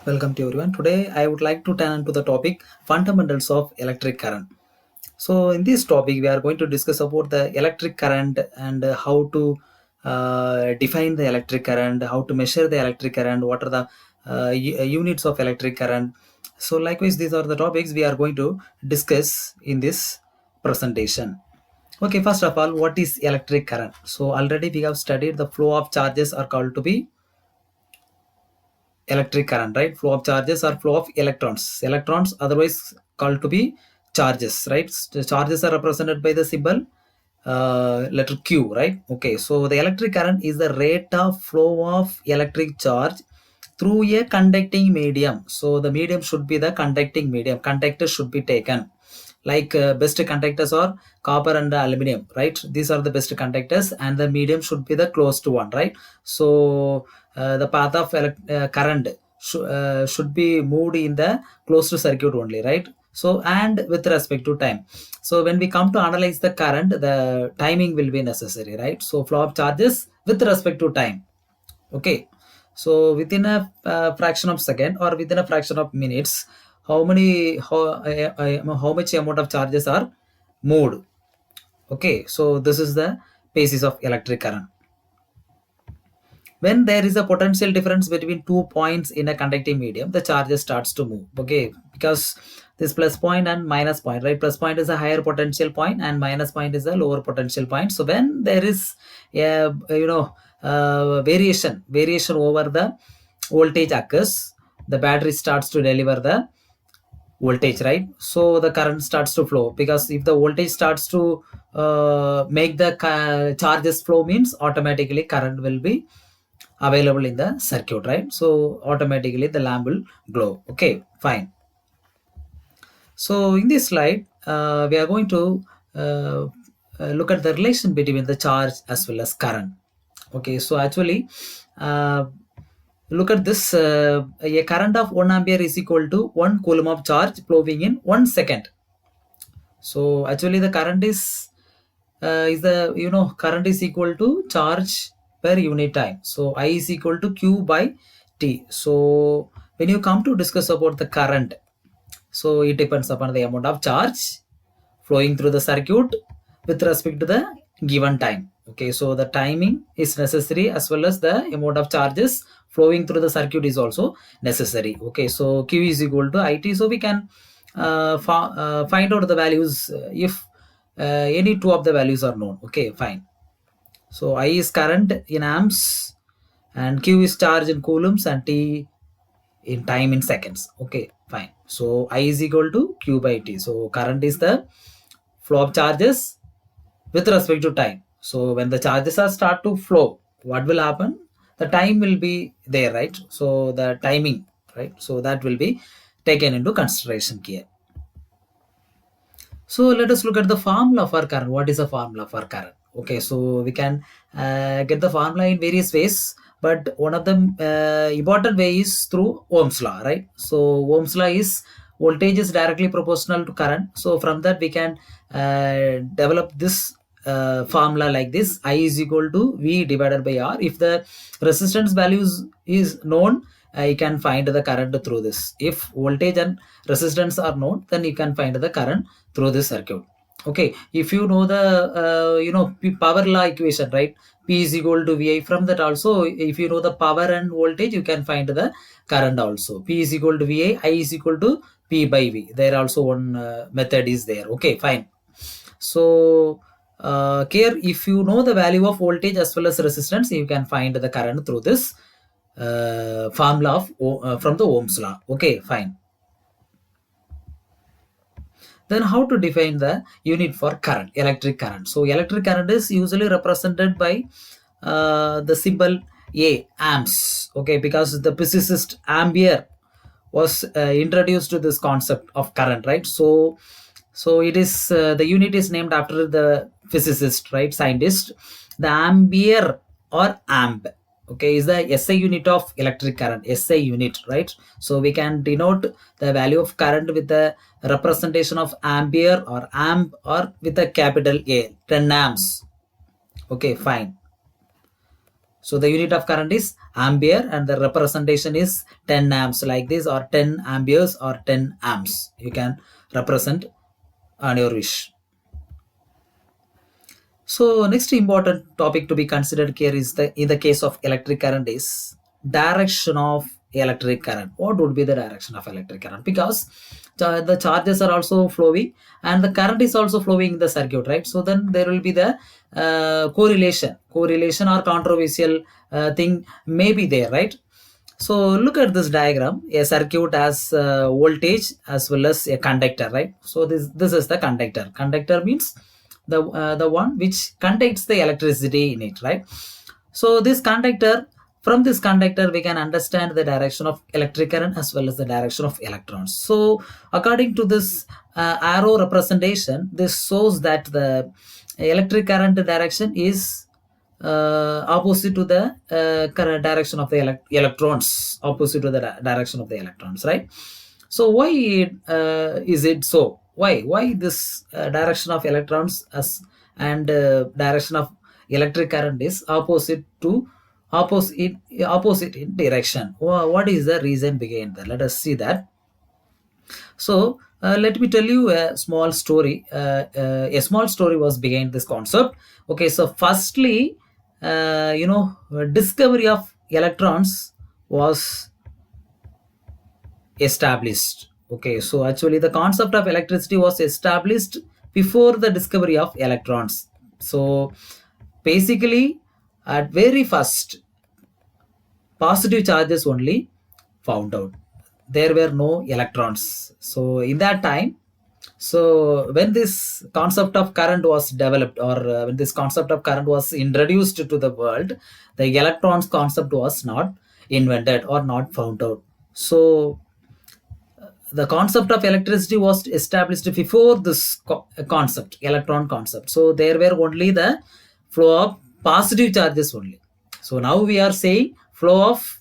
Welcome to everyone. Today I would like to turn to the topic fundamentals of electric current. So in this topic we are going to discuss about the electric current and how to define the electric current, how to measure the electric current, what are the units of electric current. So likewise these are the topics we are going to discuss in this presentation. Okay, first of all, what is electric current? So already we have studied the flow of charges are called to be electric current, right? Flow of charges or flow of electrons otherwise called to be charges, right? The charges are represented by the symbol letter Q, right? Okay, so the electric current is the rate of flow of electric charge through a conducting medium. So the medium should be the conducting medium. Conductor should be taken, like best conductors are copper and aluminum, right? These are the best conductors, and the medium should be the closed one, right? So the path of current should be moved in the closed circuit only, right? So and with respect to time, so when we come to analyze the current, the timing will be necessary, right? So flow of charges with respect to time. Okay, so within a fraction of second or within a fraction of minutes, how much amount of charges are moved. Okay, so this is the basis of electric current. When there is a potential difference between 2 points in a conducting medium, the charges starts to move. Okay, because this plus point and minus point, right? Plus point is a higher potential point and minus point is a lower potential point. So when there is a variation over the voltage occurs, the battery starts to deliver the voltage, right? So the current starts to flow, because if the voltage starts to make the charges flow, means automatically current will be available in the circuit, right? So automatically the lamp will glow. Okay, fine. So in this slide we are going to look at the relation between the charge as well as current. Okay, so actually look at this, a current of 1 ampere is equal to 1 coulomb of charge flowing in 1 second. So actually the current is the current is equal to charge per unit time. So I is equal to Q by T. So when you come to discuss about the current, so it depends upon the amount of charge flowing through the circuit with respect to the given time. Okay, so the timing is necessary as well as the amount of charges flowing through the circuit is also necessary. Okay, so Q is equal to IT. So we can find out the values if any two of the values are known. Okay, fine. So I is current in amps and Q is charge in coulombs and T in time in seconds. Okay, fine. So I is equal to Q by T. So current is the flow of charges with respect to time. So when the charges are start to flow, what will happen? The time will be there, right? So the timing, right? So that will be taken into consideration here. So let us look at the formula for current. What is the formula for current? Okay, so we can get the formula in various ways, but one of the important way is through Ohm's law, right? So Ohm's law is voltage is directly proportional to current. So from that we can develop this formula like this: I is equal to V divided by R. If the resistance values is known, you can find the current through this. If voltage and resistance are known, then you can find the current through this circuit. Okay, if you know the power law equation, right? P is equal to VI. From that also, if you know the power and voltage, you can find the current also. P is equal to VI, I is equal to P by V. There also one method is there. Okay, fine. So here, if you know the value of voltage as well as resistance, you can find the current through this formula of from the Ohm's law. Okay, fine. Then how to define the unit for current, electric current? So electric current is usually represented by the symbol A, amps. Okay, because the physicist Ampere was introduced to this concept of current, right? So it is the unit is named after the physicist, right? Scientist. The ampere or amp, okay, is the SI unit of electric current. SI unit, right? So we can denote the value of current with the representation of ampere or amp, or with a capital A, 10 amps. Okay, fine. So the unit of current is ampere and the representation is 10 amps like this, or 10 amperes or 10 amps. You can represent on your wish. So next important topic to be considered here is the in the case of electric current is direction of electric current. What would be the direction of electric current? Because the charges are also flowing and the current is also flowing in the circuit, right? So then there will be the correlation or controversial thing may be there, right? So look at this diagram. A circuit has voltage as well as a conductor, right? So this is the conductor. Conductor means the one which contains the electricity in it, right? So this conductor, from this conductor we can understand the direction of electric current as well as the direction of electrons. So according to this arrow representation, this shows that the electric current direction is opposite to the current direction of the electrons, opposite to the direction of the electrons, right? So why is it so? Why this direction of electrons as and direction of electric current is opposite in direction? What is the reason behind that? Let us see that. So let me tell you a small story. A small story was behind this concept. Okay, so firstly, discovery of electrons was established. Okay, so actually the concept of electricity was established before the discovery of electrons. So basically, at very first, positive charges only found out. There were no electrons. So in that time, so when this concept of current was developed, or when this concept of current was introduced to the world, the electrons concept was not invented or not found out. So the concept of electricity was established before this concept, electron concept. So there were only the flow of positive charges only. So now we are saying flow of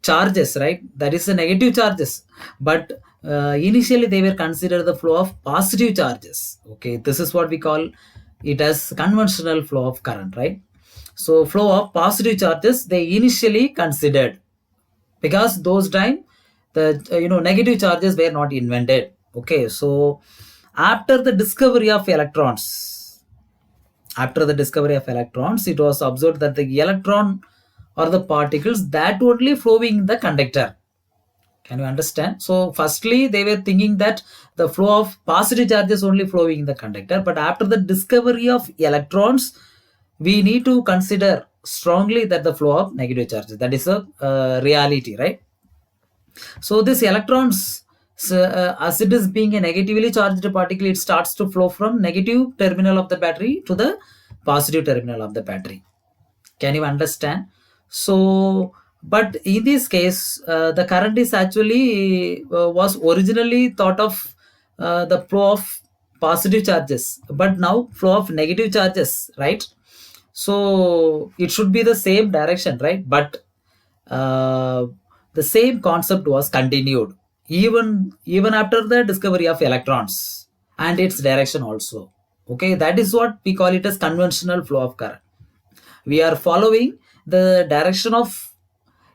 charges, right? That is the negative charges. But initially they were considered the flow of positive charges. Okay, this is what we call it as conventional flow of current, right? So flow of positive charges they initially considered, because those time the negative charges were not invented. Okay, so after the discovery of electrons, it was observed that the electron or the particles that only flowing in the conductor. Can you understand? So firstly they were thinking that the flow of positive charges only flowing in the conductor, but after the discovery of electrons we need to consider strongly that the flow of negative charges, that is a reality, right? So this electrons, as it is being a negatively charged particle, it starts to flow from negative terminal of the battery to the positive terminal of the battery. Can you understand? So but in this case the current is actually was originally thought of the flow of positive charges, but now flow of negative charges, right? So it should be the same direction, right? But uh, the same concept was continued even after the discovery of electrons and its direction also. Okay, that is what we call it as conventional flow of current. We are following the direction of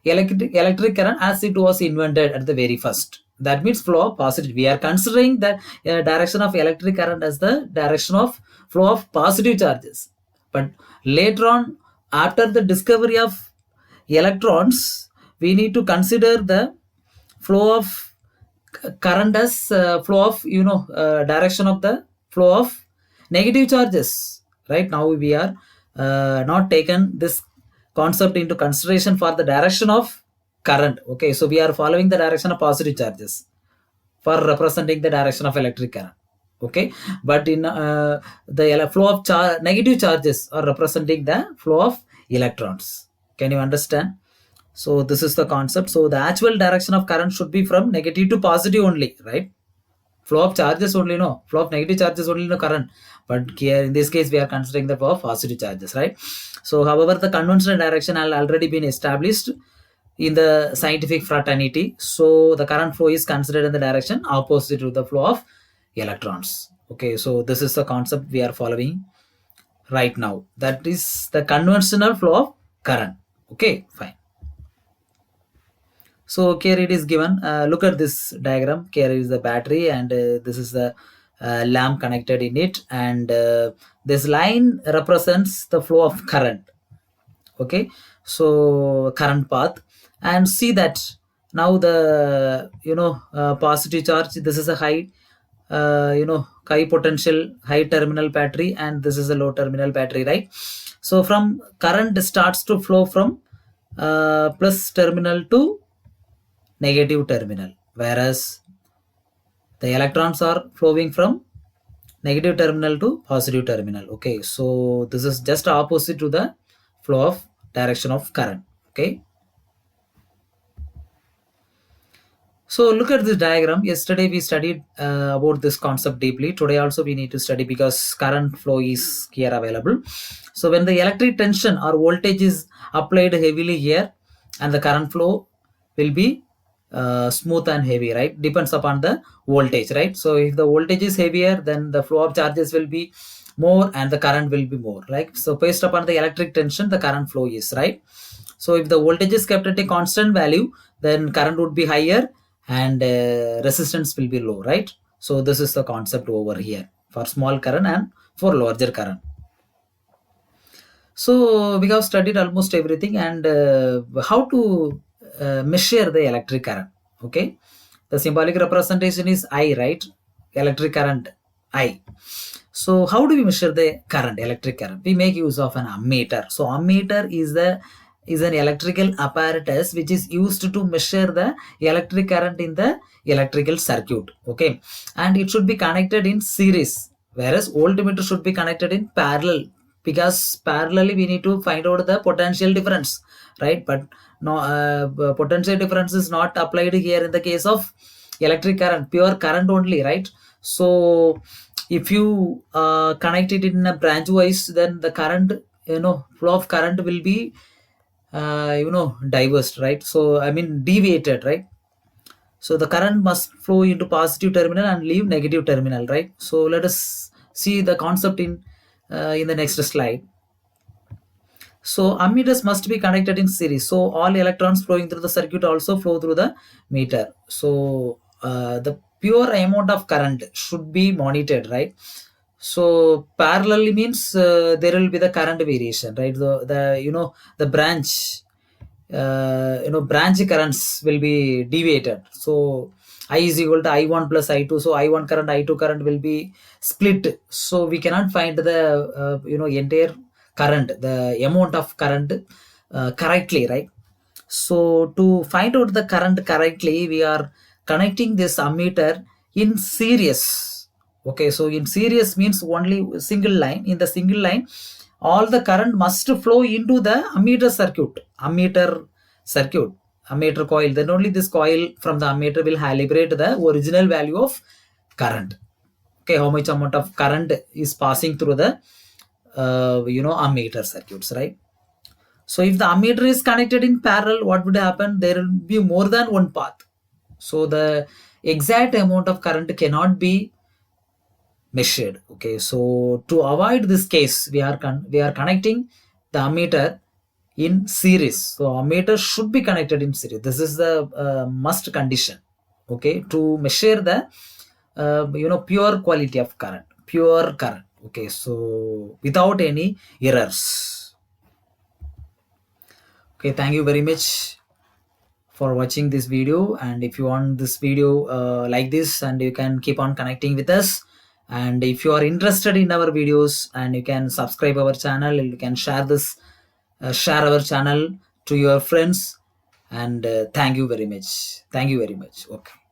electric current as it was invented at the very first. That means flow of positive. We are considering the direction of electric current as the direction of flow of positive charges. But later on, after the discovery of electrons, we need to consider the flow of current as flow of direction of the flow of negative charges. Right now we are not taken this concept into consideration for the direction of current. Okay, so we are following the direction of positive charges for representing the direction of electric current. Okay, but in the flow of negative charges are representing the flow of electrons. Can you understand? So this is the concept. So the actual direction of current should be from negative to positive only, right? Flow of charges only, no. Flow of negative charges only, no current. But here in this case we are considering the flow of positive charges, right? So however the conventional direction has already been established in the scientific fraternity. So the current flow is considered in the direction opposite to the flow of electrons. Okay, so this is the concept we are following right now. That is the conventional flow of current. Okay, fine. So here it is given. Look at this diagram. Here is the battery, and this is the lamp connected in it, and this line represents the flow of current. Okay, so current path, and see that now the positive charge. This is a high, high potential, high terminal battery, and this is a low terminal battery, right? So from current starts to flow from plus terminal to negative terminal, whereas the electrons are flowing from negative terminal to positive terminal. Okay, so this is just opposite to the flow of direction of current. Okay, so look at this diagram. Yesterday we studied about this concept deeply. Today also we need to study because current flow is here available. So when the electric tension or voltage is applied heavily here, and the current flow will be smooth and heavy, right? Depends upon the voltage, right? So if the voltage is heavier, then the flow of charges will be more and the current will be more, right? So based upon the electric tension, the current flow is, right? So if the voltage is kept at a constant value, then current would be higher and resistance will be low, right? So this is the concept over here for small current and for larger current. So we have studied almost everything, and how to measure the electric current. Okay, the symbolic representation is I, right? Electric current I. So how do we measure the current, electric current? We make use of an ammeter. So ammeter is an electrical apparatus which is used to measure the electric current in the electrical circuit. Okay, and it should be connected in series, whereas voltmeter should be connected in parallel, because parallelly we need to find out the potential difference, right? But no, potential difference is not applied here in the case of electric current, pure current only, right? So if you connect it in a branch wise, then the current, flow of current will be diverse, right? So I mean deviated, right? So the current must flow into positive terminal and leave negative terminal, right? So let us see the concept in the next slide. So ammeters must be connected in series. So all electrons flowing through the circuit also flow through the meter. So the pure amount of current should be monitored, right? So parallelly means there will be the current variation, right? The branch, branch currents will be deviated. So I is equal to I1 plus I2. So I1 current, I2 current will be split. So we cannot find the entire current, the amount of current correctly, right? So to find out the current correctly, we are connecting this ammeter in series. Okay, so in series means only single line. In the single line, all the current must flow into the ammeter coil. Then only this coil from the ammeter will calibrate the original value of current. Okay, how much amount of current is passing through the ammeter circuits, right? So if the ammeter is connected in parallel, what would happen? There will be more than one path. So the exact amount of current cannot be measured. Okay, so to avoid this case, we are connecting the ammeter in series. So ammeter should be connected in series. This is the must condition. Okay, to measure the pure quality of current, pure current. Okay, so without any errors. Okay, thank you very much for watching this video, and if you want this video like this, and you can keep on connecting with us, and if you are interested in our videos, and you can subscribe our channel, you can share this share our channel to your friends, and thank you very much. Okay.